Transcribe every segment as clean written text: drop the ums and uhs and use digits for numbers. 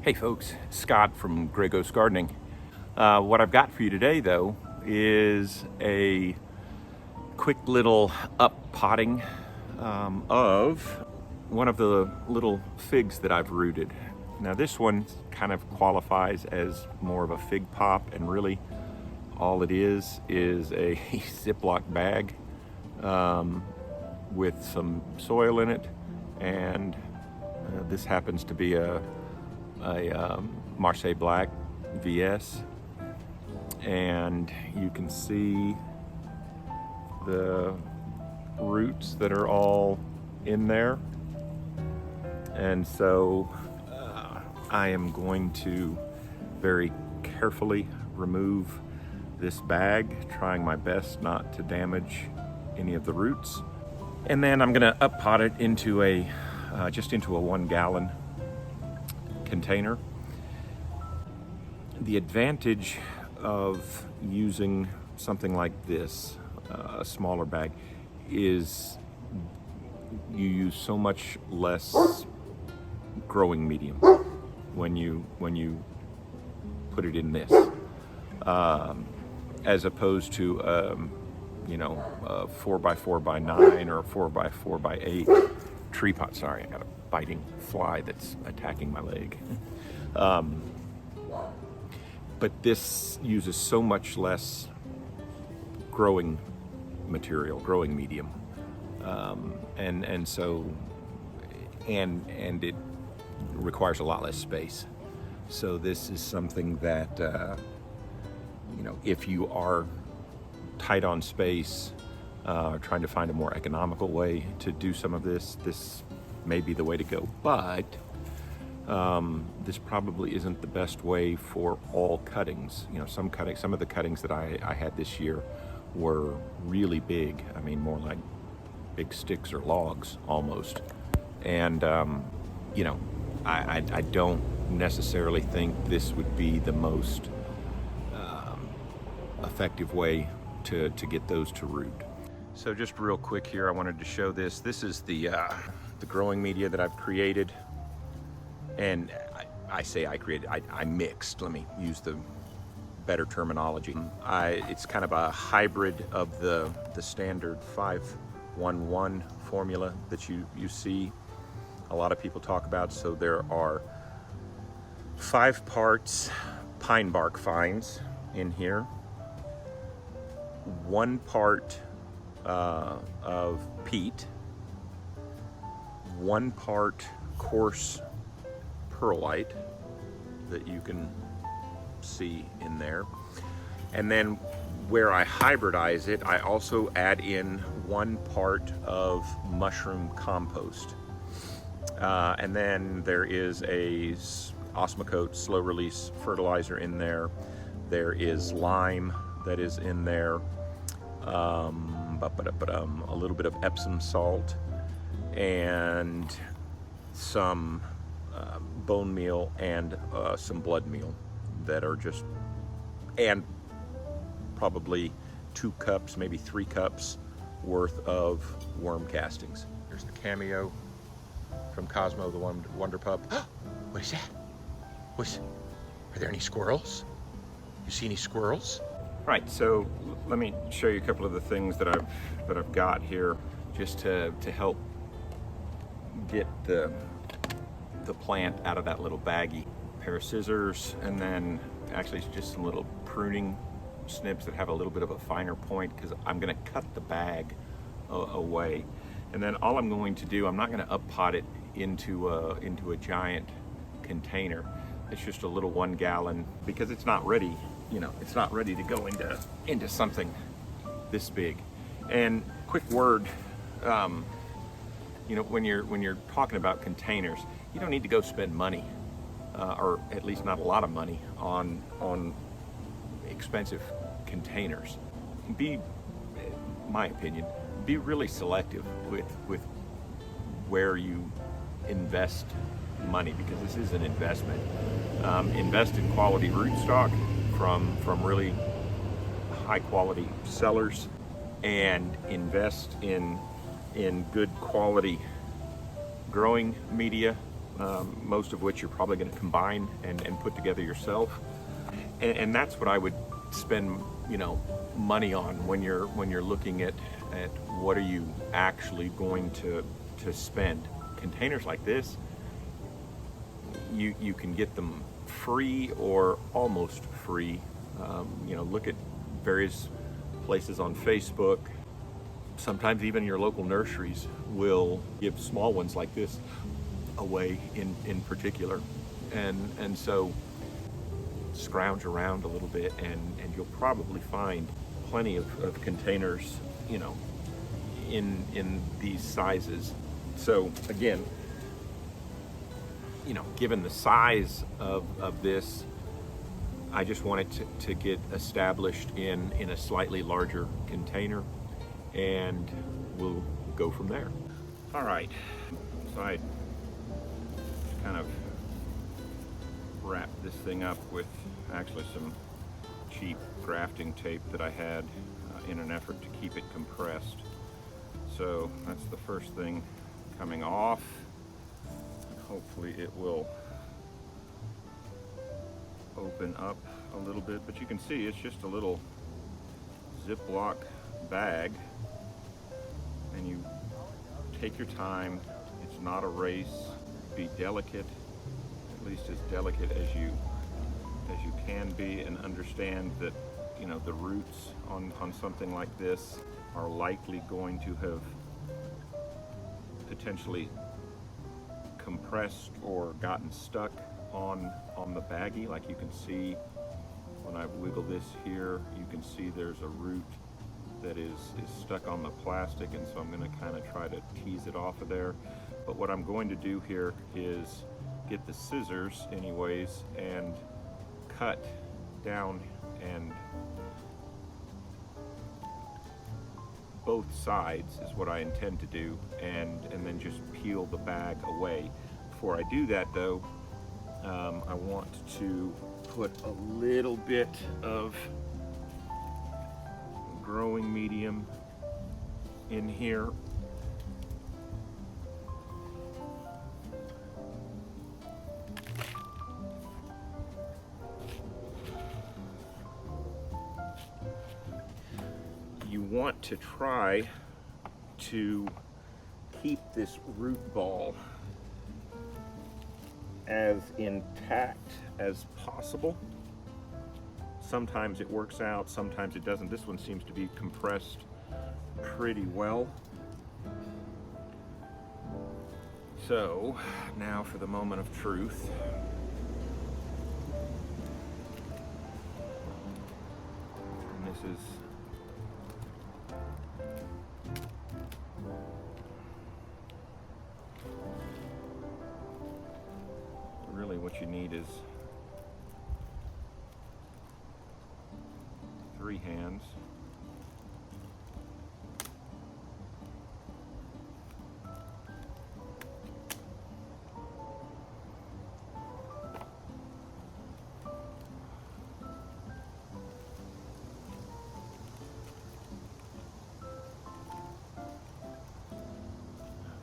Hey folks, Scott from Grey Ghost Gardening. What I've got for you today though is a quick little up potting of one of the little figs that I've rooted. Now this one kind of qualifies as more of a fig pop, and really all it is a ziplock bag with some soil in it, and this happens to be a Marseilles Black VS, and you can see the roots that are all in there. And so I am going to very carefully remove this bag, trying my best not to damage any of the roots. And then I'm gonna up pot it into a just into a 1 gallon container. The advantage of using something like this, a smaller bag, is you use so much less growing medium when you put it in this, as opposed to a 4x4x9 or a 4x4x8 tree pot. Sorry, I got a biting fly that's attacking my leg. But this uses so much less growing material, growing medium, and it requires a lot less space. So this is something that if you are tight on space, trying to find a more economical way to do some of this, this may be the way to go. But this probably isn't the best way for all cuttings. Some of the cuttings that I had this year were really big. I mean, more like big sticks or logs almost. And I don't necessarily think this would be the most effective way to get those to root. So just real quick here, I wanted to show this. This is the growing media that I've created. And I say I created, I mixed, let me use the better terminology. It's kind of a hybrid of the standard 5-1-1 formula that you see a lot of people talk about. So there are 5 parts pine bark fines in here, 1 part of peat, 1 part coarse perlite that you can see in there. And then where I hybridize it, I also add in 1 part of mushroom compost. And then there is a Osmocote slow release fertilizer in there. There is lime that is in there. A little bit of Epsom salt and some bone meal and some blood meal that are just, and probably 2 cups, maybe 3 cups worth of worm castings. Here's the cameo from Cosmo the Wonder Pup. What is that? Are there any squirrels? You see any squirrels? Right, so let me show you a couple of the things that I've got here, just to help get the plant out of that little baggie. A pair of scissors, and then actually it's just some little pruning snips that have a little bit of a finer point, because I'm going to cut the bag away. And then all I'm going to do, I'm not going to up pot it into a giant container. It's just a little 1 gallon, because it's not ready. It's not ready to go into something this big. And quick word, when you're talking about containers, you don't need to go spend money, or at least not a lot of money, on expensive containers. My opinion, be really selective with where you invest money, because this is an investment. Invest in quality rootstock from really high quality sellers, and invest in good quality growing media most of which you're probably going to combine and put together yourself. And that's what I would spend, you know, money on when you're looking at what are you actually going to spend. Containers like this, you can get them free or almost free. You know, look at various places on Facebook. Sometimes even your local nurseries will give small ones like this away in particular. And so scrounge around a little bit and you'll probably find plenty of containers, you know, in these sizes. So again, you know, given the size of this, I just wanted to get established in a slightly larger container, and we'll go from there. All right, so I kind of wrapped this thing up with actually some cheap grafting tape that I had in an effort to keep it compressed. So that's the first thing coming off. Hopefully it will open up a little bit, but you can see it's just a little ziplock bag, and you take your time. It's not a race. Be delicate, at least as delicate as you can be, and understand that, you know, the roots on something like this are likely going to have potentially compressed or gotten stuck on the baggie. Like you can see when I wiggle this here, you can see there's a root that is stuck on the plastic, and so I'm going to kind of try to tease it off of there. But what I'm going to do here is get the scissors anyways and cut down and both sides is what I intend to do, and then just peel the bag away. Before I do that though, I want to put a little bit of growing medium in here. You want to try to keep this root ball as intact as possible. Sometimes it works out, sometimes it doesn't. This one seems to be compressed pretty well. So now for the moment of truth. And this is really what you need is 3 hands.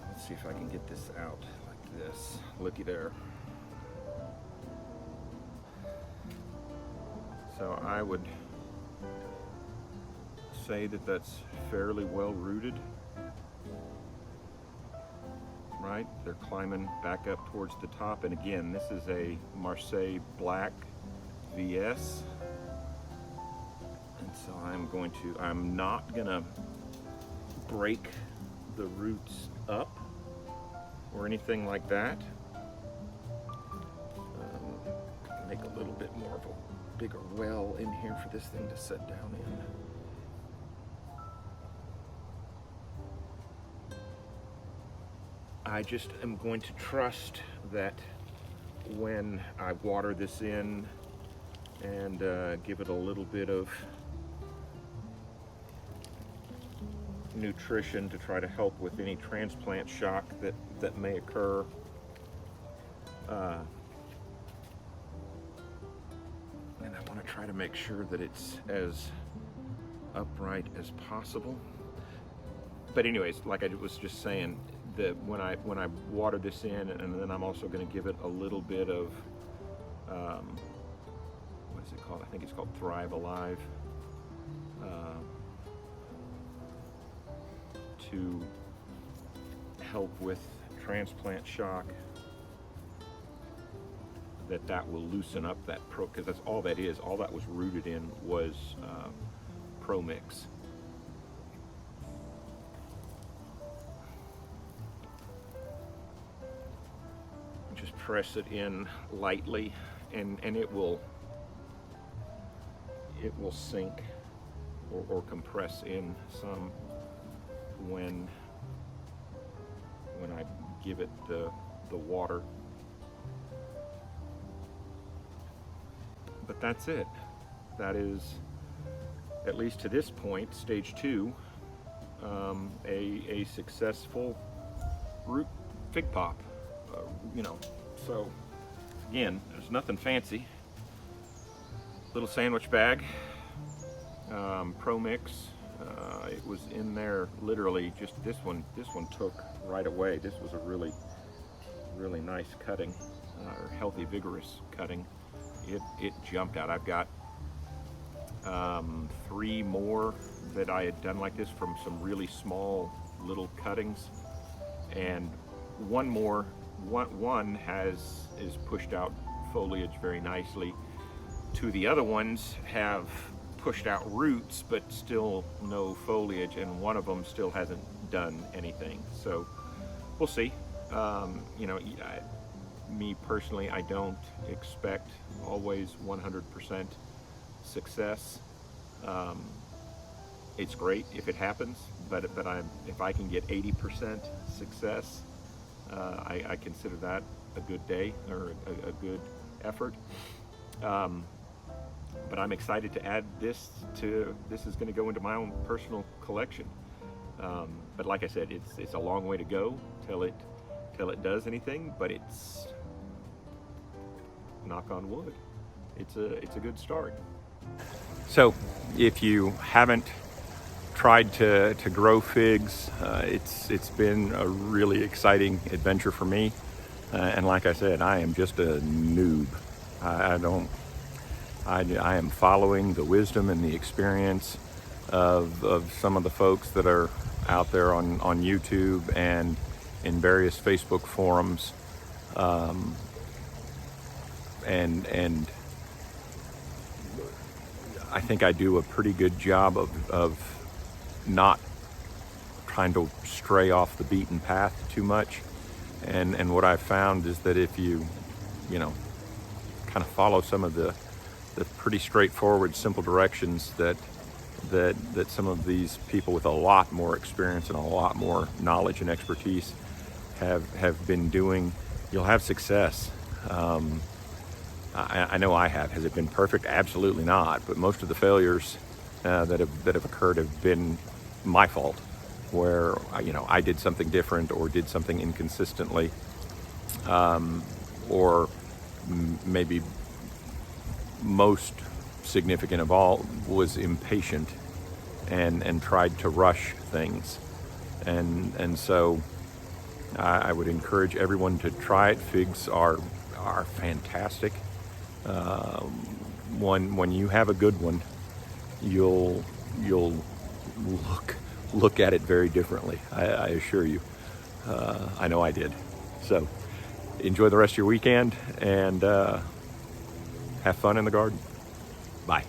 Let's see if I can get this out like this. Looky there. So I would say that that's fairly well rooted, right? They're climbing back up towards the top, and again, this is a Marseilles Black VS, and so I'm not gonna break the roots up or anything like that. Make a little bit more of a bigger well in here for this thing to set down in. I just am going to trust that when I water this in and give it a little bit of nutrition to try to help with any transplant shock that may occur, and I want to try to make sure that it's as upright as possible. But anyways, like I was just saying, when I water this in, and then I'm also going to give it a little bit of what is it called? I think it's called Thrive Alive, to help with transplant shock. That will loosen up that because that's all that is. All that was rooted in was ProMix. Just press it in lightly, and it will sink or compress in some when I give it the water. But that's it. That is, at least to this point, stage 2, a successful root fig pop. So again, there's nothing fancy. Little sandwich bag, ProMix. It was in there literally just this one took right away. This was a really nice cutting, or healthy, vigorous cutting. It jumped out. I've got 3 more that I had done like this from some really small little cuttings, and one is pushed out foliage very nicely. 2 of the other ones have pushed out roots but still no foliage, and one of them still hasn't done anything. So we'll see. Me personally, I don't expect always 100% success. It's great if it happens, but if I can get 80% success, I consider that a good day, or a good effort. But I'm excited to add this is going to go into my own personal collection. But like I said, it's a long way to go till it does anything, but it's, knock on wood, it's a good start. So if you haven't tried to grow figs, it's been a really exciting adventure for me, and like I said, I am just a noob. I am following the wisdom and the experience of some of the folks that are out there on YouTube and in various Facebook forums, and I think I do a pretty good job of not trying to stray off the beaten path too much. And what I've found is that if you kind of follow some of the pretty straightforward, simple directions that some of these people with a lot more experience and a lot more knowledge and expertise have been doing, you'll have success. I know I have. Has it been perfect? Absolutely not. But most of the failures that have occurred have been my fault, where I did something different or did something inconsistently, or maybe most significant of all was impatient and tried to rush things, and so I would encourage everyone to try it. Figs are fantastic. When you have a good one, you'll look at it very differently. I assure you. I know I did. So enjoy the rest of your weekend, and have fun in the garden. Bye.